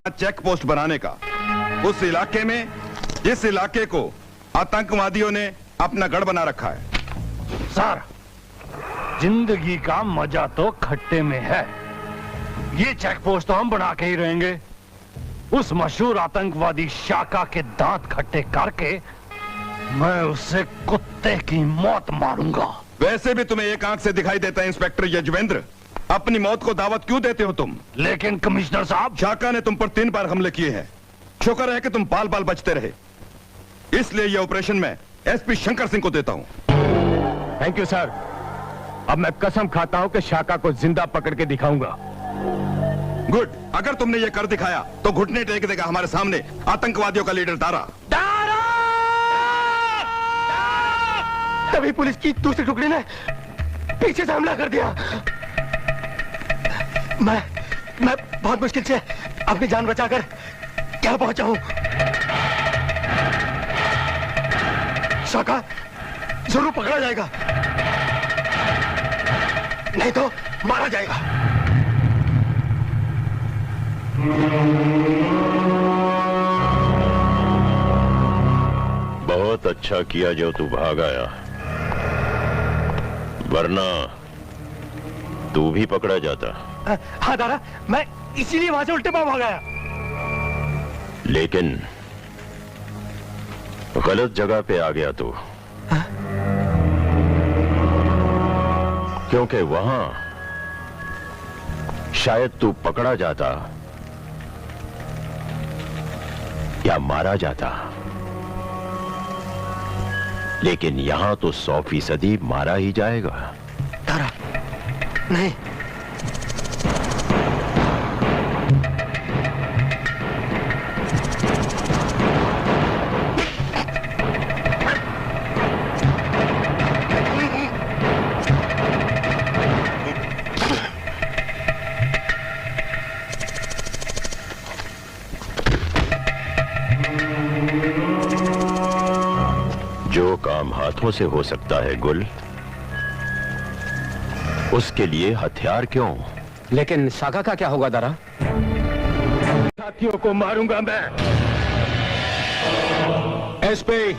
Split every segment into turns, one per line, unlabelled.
Check post बनाने का, उस इलाके में जिस इलाके को आतंकवादियों ने अपना गढ़ बना रखा है।
सर, जिंदगी का मजा तो खट्टे में है। ये चेक पोस्ट तो हम बना के ही रहेंगे। उस मशहूर आतंकवादी शाका के दांत खट्टे करके मैं उसे कुत्ते की मौत मारूंगा।
वैसे भी तुम्हें एक आंख से दिखाई देता है इंस्पेक्टर यजवेंद्र। अपनी मौत को दावत क्यों देते हो तुम?
लेकिन कमिश्नर साहब,
शाका ने तुम पर 3 बार हमले किए हैं। शुक्र है कि तुम बाल बाल बचते रहे। इसलिए यह ऑपरेशन मैं एसपी शंकर सिंह को देता हूं।
Thank you sir. अब मैं कसम खाता हूं कि शाका को जिंदा पकड़ के दिखाऊंगा।
गुड। अगर तुमने ये कर दिखाया तो घुटने टेक देगा हमारे सामने आतंकवादियों का लीडर दारा।
तभी पुलिस की दूसरी टुकड़ी ने पीछे से हमला कर दिया। मैं बहुत मुश्किल से अपनी जान बचाकर क्या पहुंचा हूं। शाका जरूर पकड़ा जाएगा, नहीं तो मारा जाएगा।
बहुत अच्छा किया जो तू भाग आया, वरना तू भी पकड़ा जाता।
हाँ दादा, मैं इसीलिए वहां से उल्टे पांव भाग आया।
लेकिन गलत जगह पे आ गया तू। क्योंकि वहां शायद तू पकड़ा जाता या मारा जाता, लेकिन यहां तो 100% मारा ही जाएगा।
तारा, नहीं।
जो काम हाथों से हो सकता है गुल, उसके लिए हथियार क्यों?
लेकिन शाका का क्या होगा दारा? साथियों को मारूंगा मैं। एसपी,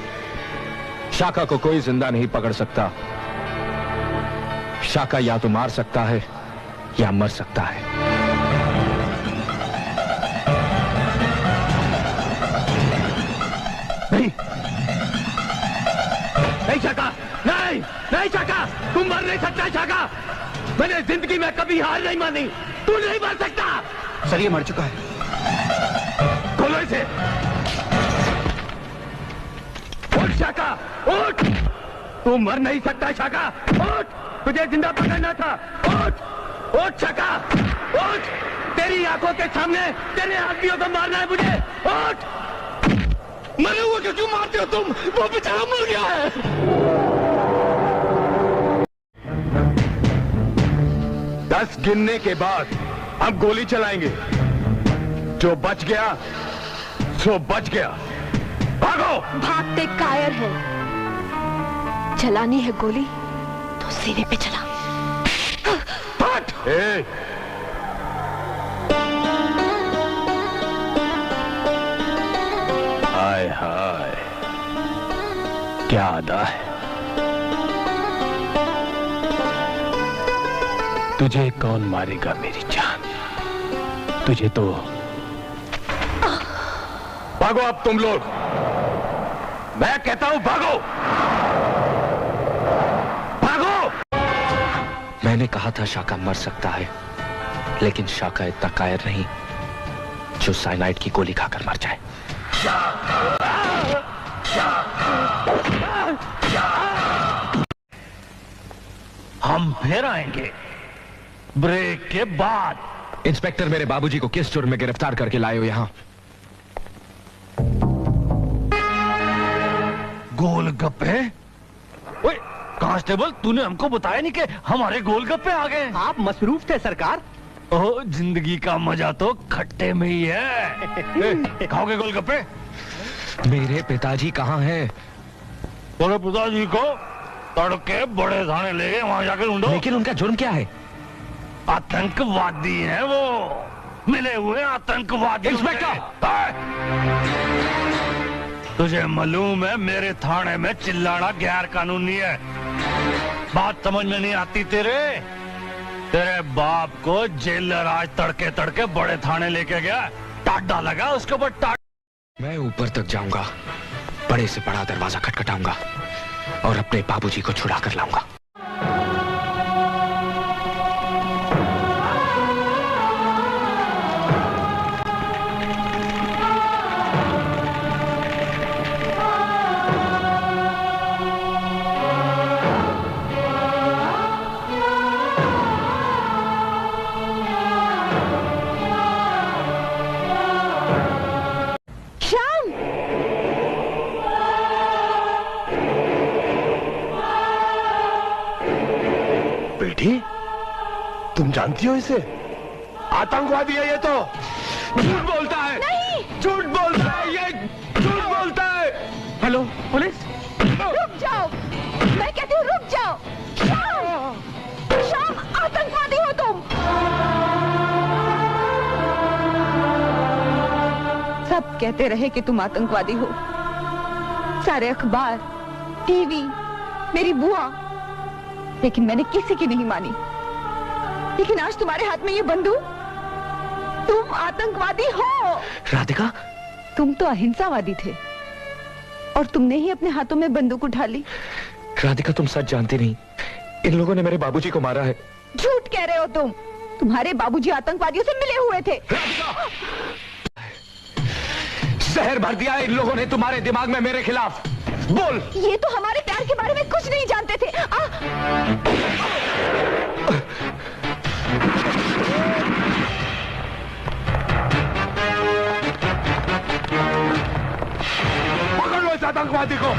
शाका को कोई जिंदा नहीं पकड़ सकता। शाका या तो मार सकता है या मर सकता है। नहीं, नहीं शाका, नहीं, नहीं शाका, तुम मर नहीं सकता शाका। मैंने जिंदगी में कभी हार नहीं मानी। तू नहीं मर सकता। सर, ये मर चुका है। खोलो इसे। उठ शाका, उठ। तू मर नहीं सकता शाका, उठ। तुझे जिंदा पकड़ना था। उठ, उठ शाका, उठ। तेरी आंखों के सामने तेरे आदमियों को मारना है मुझे। उठ। मरे हुए को क्यों मारते हो तुम? वो बेचारा मर गया है। दस गिनने के बाद हम गोली चलाएंगे। जो बच गया सो बच गया। भागो।
भागते कायर है। चलानी है गोली तो सीने पे चला।
हट। हाय हाय, क्या अदा है। तुझे कौन मारेगा मेरी जान? तुझे तो भागो अब तुम लोग। मैं कहता हूं भागो, भागो। मैंने कहा था शाका मर सकता है, लेकिन शाका इतना कायर नहीं जो साइनाइड की गोली खाकर मर जाए।
हम फिर आएंगे ब्रेक के बाद।
इंस्पेक्टर, मेरे बाबूजी को किस जुर्म में गिरफ्तार करके लाए हो यहां?
गोलगप्पे? ओए कांस्टेबल, तूने हमको बताया नहीं कि हमारे गोलगप्पे आ गए।
आप मसरूफ थे सरकार।
ओह, जिंदगी का मजा तो खट्टे में ही है। खाओगे गोलगप्पे?
मेरे पिताजी कहाँ हैं?
तेरे पिताजी को तड़के बड़े थाने ले गए, वहां जाकर ढूंढो।
लेकिन उनका जुर्म क्या है?
आतंकवादी है वो। मिले हुए आतंकवादी।
इंस्पेक्टर!
तुझे मालूम है मेरे थाने में चिल्लाना गैर कानूनी है। बात समझ में नहीं आती तेरे बाप को जेलर आज तड़के तड़के बड़े थाने लेके गया, टाडा लगा उसके ऊपर
मैं ऊपर तक जाऊंगा, बड़े से बड़ा दरवाजा खटखटाऊंगा और अपने बाबूजी को छुड़ा कर लाऊंगा।
बेटी, तुम जानती हो इसे? आतंकवादी है ये तो। झूठ बोलता है।
नहीं।
झूठ बोलता है ये, झूठ बोलता है।
Hello police.
रुक जाओ, मैं कहती हूँ रुक जाओ। श्याम, श्याम, आतंकवादी हो तुम। सब कहते रहे कि तुम आतंकवादी हो, सारे अखबार, टीवी, मेरी बुआ, लेकिन मैंने किसी की नहीं मानी। लेकिन आज तुम्हारे हाथ में ये बंदूक, तुम आतंकवादी हो।
राधिका,
तुम तो अहिंसावादी थे और तुमने ही अपने हाथों में बंदूक उठा ली।
राधिका तुम सच जानती नहीं, इन लोगों ने मेरे बाबूजी को मारा है।
झूठ कह रहे हो तुम। तुम्हारे बाबूजी आतंकवादियों से मिले हुए थे।
जहर भर दिया इन लोगों ने तुम्हारे दिमाग में मेरे खिलाफ। बोल।
ये तो हमारे प्यार के बारे में कुछ नहीं जानते थे।
पकड़ लो इस आतंकवादी को।